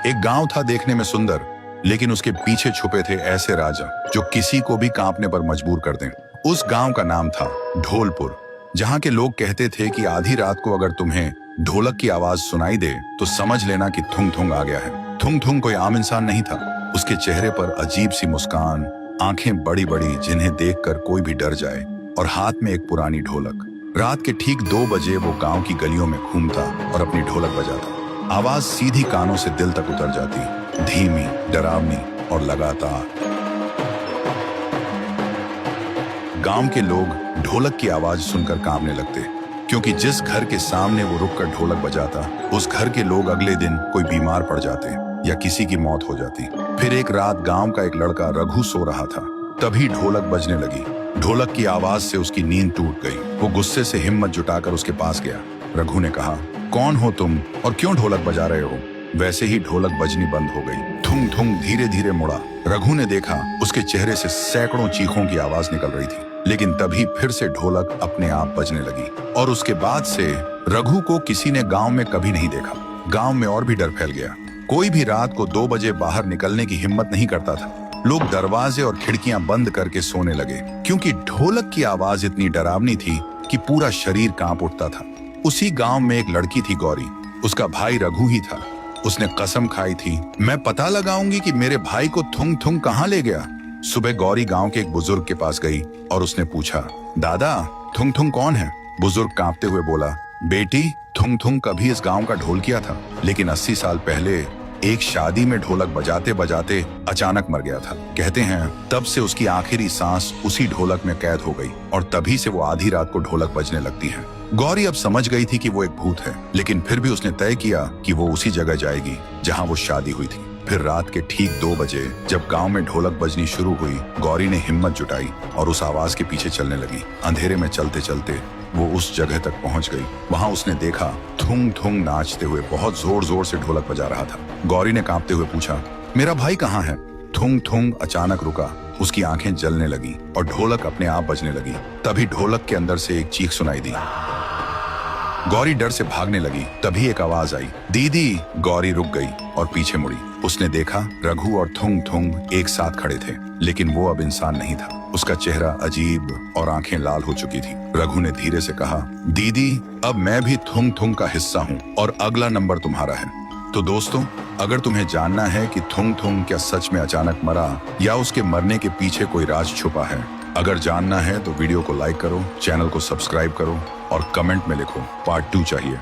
एक गांव था देखने में सुंदर, लेकिन उसके पीछे छुपे थे ऐसे राजा जो किसी को भी कांपने पर मजबूर कर दें। उस गांव का नाम था ढोलपुर, जहां के लोग कहते थे कि आधी रात को अगर तुम्हें ढोलक की आवाज सुनाई दे तो समझ लेना कि थुंग थुंग आ गया है। थुंग थुंग कोई आम इंसान नहीं था। उसके चेहरे पर अजीब सी मुस्कान, आंखें बड़ी बड़ी जिन्हें देखकर कोई भी डर जाए, और हाथ में एक पुरानी ढोलक। रात के ठीक 2 बजे वो गांव की गलियों में घूमता और अपनी ढोलक बजाता। आवाज सीधी कानों से दिल तक उतर जाती, धीमी, डरावनी और लगातार। गांव के लोग ढोलक की आवाज सुनकर कांपने लगते, क्योंकि जिस घर के सामने वो रुककर ढोलक बजाता, उस घर के लोग अगले दिन कोई बीमार पड़ जाते या किसी की मौत हो जाती। फिर एक रात गांव का एक लड़का रघु सो रहा था, तभी ढोलक बजने लगी। ढोलक की आवाज से उसकी नींद टूट गई। वो गुस्से से हिम्मत जुटाकर उसके पास गया। रघु ने कहा, कौन हो तुम और क्यों ढोलक बजा रहे हो? वैसे ही ढोलक बजनी बंद हो गई। थुंग थुंग धीरे धीरे मुड़ा। रघु ने देखा उसके चेहरे से सैकड़ों चीखों की आवाज निकल रही थी, लेकिन तभी फिर से ढोलक अपने आप बजने लगी। और उसके बाद से रघु को किसी ने गांव में कभी नहीं देखा। गांव में और भी डर फैल गया। कोई भी रात को 2 बजे बाहर निकलने की हिम्मत नहीं करता था। लोग दरवाजे और खिड़कियां बंद करके सोने लगे, क्योंकि ढोलक की आवाज इतनी डरावनी थी कि पूरा शरीर कांप उठता था। उसी गांव में एक लड़की थी, गौरी। उसका भाई रघु ही था। उसने कसम खाई थी, मैं पता लगाऊंगी कि मेरे भाई को थुंग थुंग कहां ले गया। सुबह गौरी गांव के एक बुजुर्ग के पास गई और उसने पूछा, दादा, थुंग थुंग कौन है? बुजुर्ग कांपते हुए बोला, बेटी, थुंग थुंग कभी इस गांव का ढोल किया था, लेकिन 80 साल पहले एक शादी में ढोलक बजाते बजाते अचानक मर गया था। कहते हैं तब से उसकी आखिरी सांस उसी ढोलक में कैद हो गई, और तभी से वो आधी रात को ढोलक बजने लगती है। गौरी अब समझ गई थी कि वो एक भूत है, लेकिन फिर भी उसने तय किया कि वो उसी जगह जाएगी जहां वो शादी हुई थी। फिर रात के ठीक 2 बजे जब गांव में ढोलक बजनी शुरू हुई, गौरी ने हिम्मत जुटाई और उस आवाज के पीछे चलने लगी। अंधेरे में चलते चलते वो उस जगह तक पहुंच गई। वहां उसने देखा थुंग थुंग नाचते हुए बहुत जोर जोर से ढोलक बजा रहा था। गौरी ने कांपते हुए पूछा, मेरा भाई कहाँ है? थुंग थुंग अचानक रुका। उसकी आंखें जलने लगी और ढोलक अपने आप बजने लगी। तभी ढोलक के अंदर से एक चीख सुनाई दी। गौरी डर से भागने लगी। तभी एक आवाज आई, दीदी। गौरी रुक गई और पीछे मुड़ी। उसने देखा रघु और थुंग थुंग एक साथ खड़े थे, लेकिन वो अब इंसान नहीं था। उसका चेहरा अजीब और आंखें लाल हो चुकी थी। रघु ने धीरे से कहा, दीदी, अब मैं भी थुंग थुंग का हिस्सा हूँ और अगला नंबर तुम्हारा है। तो दोस्तों, अगर तुम्हें जानना है कि थुंग थुंग क्या सच में अचानक मरा या उसके मरने के पीछे कोई राज छुपा है, अगर जानना है तो वीडियो को लाइक करो, चैनल को सब्सक्राइब करो और कमेंट में लिखो पार्ट 2 चाहिए।